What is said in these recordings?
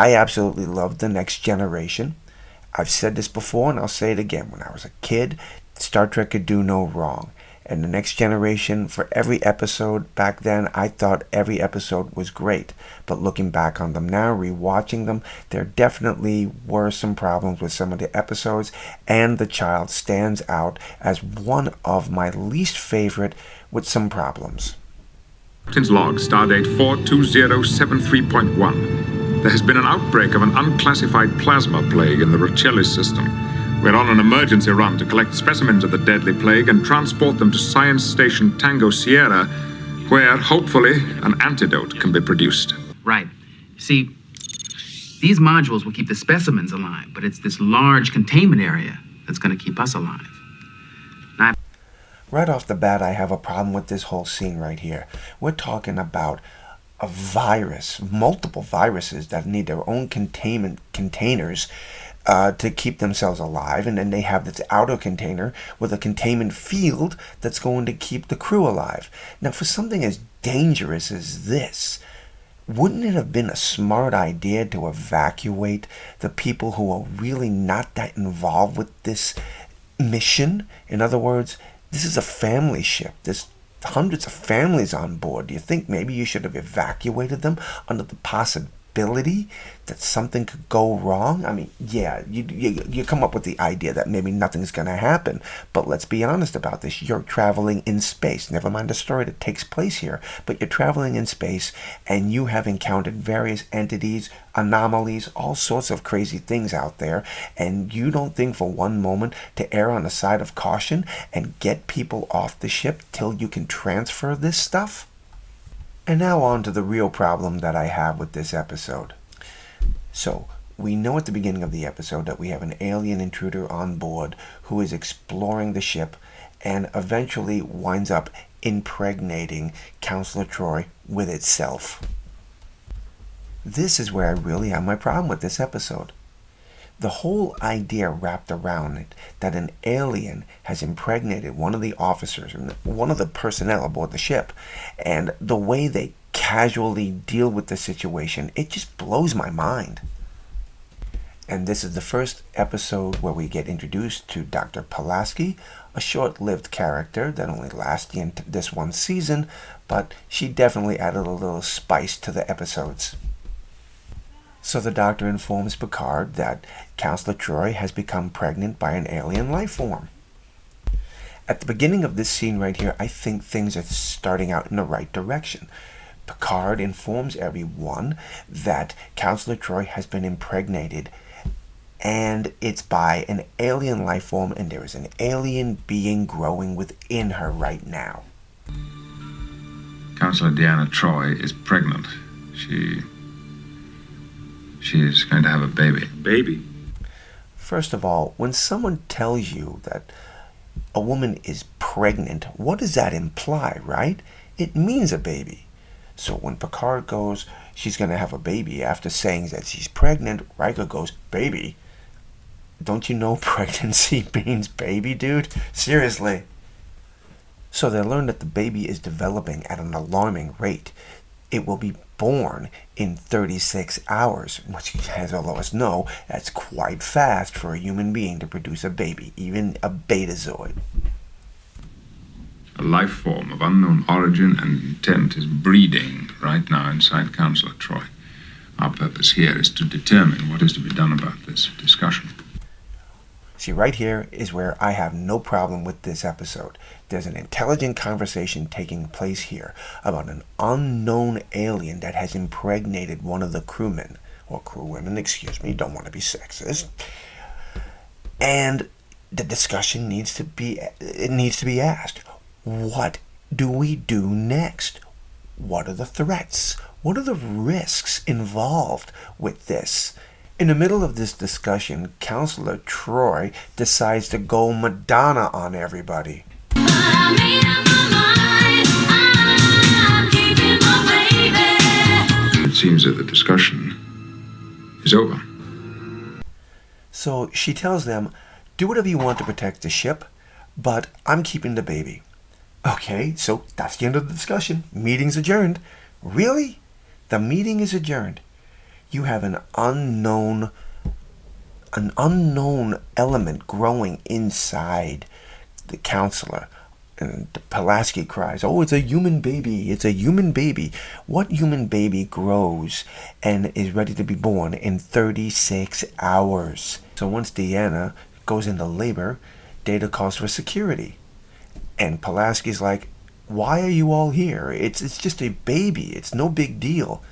I absolutely love The Next Generation. I've said this before and I'll say it again. When I was a kid, Star Trek could do no wrong. And The Next Generation, for every episode back then, I thought every episode was great. But looking back on them now, rewatching them, there definitely were some problems with some of the episodes, and The Child stands out as one of my least favorite with some problems. Captain's log, stardate 42073.1. There has been an outbreak of an unclassified plasma plague in the Rocelli system. We're on an emergency run to collect specimens of the deadly plague and transport them to Science Station Tango Sierra, where, hopefully, an antidote can be produced. Right. See, these modules will keep the specimens alive, but it's this large containment area that's going to keep us alive. Right off the bat, I have a problem with this whole scene right here. We're talking about a virus, multiple viruses that need their own containment containers to keep themselves alive, and then they have this outer container with a containment field that's going to keep the crew alive. Now, for something as dangerous as this, wouldn't it have been a smart idea to evacuate the people who are really not that involved with this mission? In other words, this is a family ship. There's hundreds of families on board. Do you think maybe you should have evacuated them under the possibility that something could go wrong? I mean, yeah, you come up with the idea that maybe nothing's going to happen. But let's be honest about this. You're traveling in space. Never mind the story that takes place here. But you're traveling in space, and you have encountered various entities, anomalies, all sorts of crazy things out there. And you don't think for one moment to err on the side of caution and get people off the ship till you can transfer this stuff? And now on to the real problem that I have with this episode. So, we know at the beginning of the episode that we have an alien intruder on board who is exploring the ship and eventually winds up impregnating Counselor Troy with itself. This is where I really have my problem with this episode. The whole idea wrapped around it that an alien has impregnated one of the officers, one of the personnel aboard the ship, and the way they casually deal with the situation, it just blows my mind. And this is the first episode where we get introduced to Dr. Pulaski, a short-lived character that only lasts this one season, but she definitely added a little spice to the episodes. So the doctor informs Picard that Counselor Troy has become pregnant by an alien life form. At the beginning of this scene right here, I think things are starting out in the right direction. Picard informs everyone that Counselor Troy has been impregnated, and it's by an alien life form, and there is an alien being growing within her right now. Counselor Deanna Troy is pregnant. She's going to have a baby. Baby? First of all, when someone tells you that a woman is pregnant, what does that imply, right? It means a baby. So when Picard goes, she's going to have a baby, after saying that she's pregnant, Riker goes, baby? Don't you know pregnancy means baby, dude? Seriously. So they learn that the baby is developing at an alarming rate. It will be born in 36 hours, which, as all of us know, that's quite fast for a human being to produce a baby, even a betazoid. A life form of unknown origin and intent is breeding right now inside Counselor Troy. Our purpose here is to determine what is to be done about this discussion. See, right here is where I have no problem with this episode. There's an intelligent conversation taking place here about an unknown alien that has impregnated one of the crewmen, or crewwomen, excuse me, don't want to be sexist. And the discussion needs to be asked. What do we do next? What are the threats? What are the risks involved with this? In the middle of this discussion, Counselor Troy decides to go Madonna on everybody. It seems that the discussion is over. So she tells them, do whatever you want to protect the ship, but I'm keeping the baby. Okay, so that's the end of the discussion. Meeting's adjourned. Really? The meeting is adjourned. You have an unknown element growing inside the counselor. And Pulaski cries, "Oh, it's a human baby. It's a human baby." What human baby grows and is ready to be born in 36 hours? So once Deanna goes into labor, Data calls for security. And Pulaski's like, "Why are you all here? It's just a baby. It's no big deal."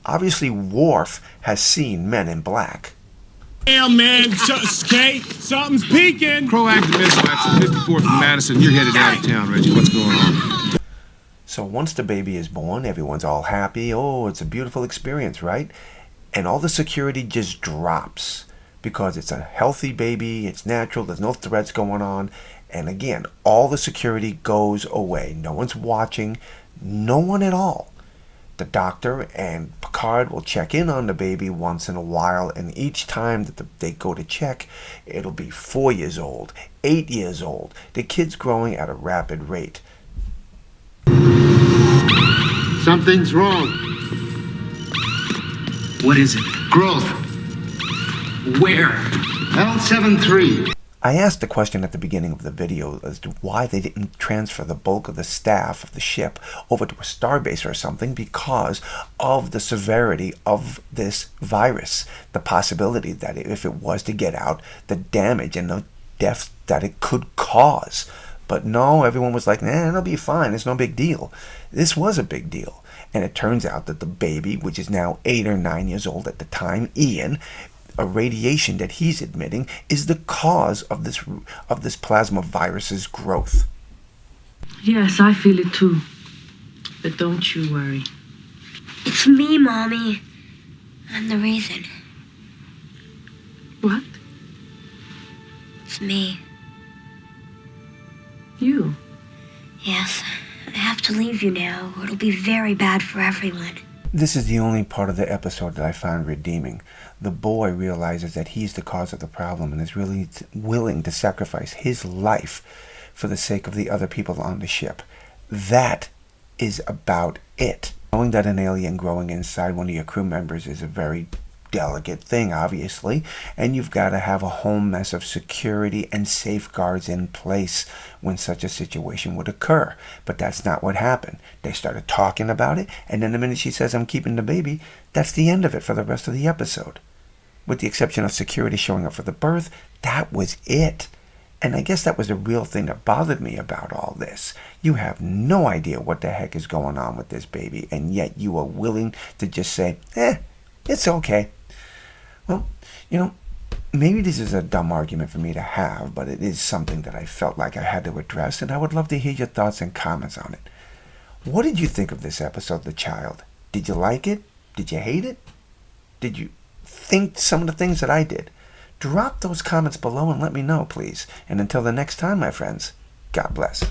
Obviously, Worf has seen Men in Black. Damn, man. Okay, something's peeking. Proactive dispatch from 54th and Madison. You're headed out of town, Reggie. What's going on? So once the baby is born, everyone's all happy. Oh, it's a beautiful experience, right? And all the security just drops because it's a healthy baby. It's natural. There's no threats going on. And again, all the security goes away. No one's watching. No one at all. The doctor and Picard will check in on the baby once in a while, and each time that they go to check, it'll be 4 years old, 8 years old. The kid's growing at a rapid rate. Something's wrong. What is it? Growth. Where? L73. I asked the question at the beginning of the video as to why they didn't transfer the bulk of the staff of the ship over to a starbase or something, because of the severity of this virus. The possibility that if it was to get out, the damage and the death that it could cause. But no, everyone was like, "Nah, it'll be fine. It's no big deal." This was a big deal. And it turns out that the baby, which is now 8 or 9 years old at the time, Ian, a radiation that he's admitting is the cause of this plasma virus's growth. Yes, I feel it too. But don't you worry. It's me, Mommy. I'm the reason. What? It's me. You? Yes. I have to leave you now, or it'll be very bad for everyone. This is the only part of the episode that I found redeeming. The boy realizes that he's the cause of the problem and is really willing to sacrifice his life for the sake of the other people on the ship. That is about it. Knowing that an alien growing inside one of your crew members is a very delicate thing, obviously, and you've got to have a whole mess of security and safeguards in place when such a situation would occur. But that's not what happened. They started talking about it, and then the minute she says, "I'm keeping the baby," that's the end of it for the rest of the episode. With the exception of security showing up for the birth, that was it. And I guess that was the real thing that bothered me about all this. You have no idea what the heck is going on with this baby, and yet you are willing to just say, it's okay. Well, maybe this is a dumb argument for me to have, but it is something that I felt like I had to address, and I would love to hear your thoughts and comments on it. What did you think of this episode, The Child? Did you like it? Did you hate it? Did you think some of the things that I did? Drop those comments below and let me know, please. And until the next time, my friends, God bless.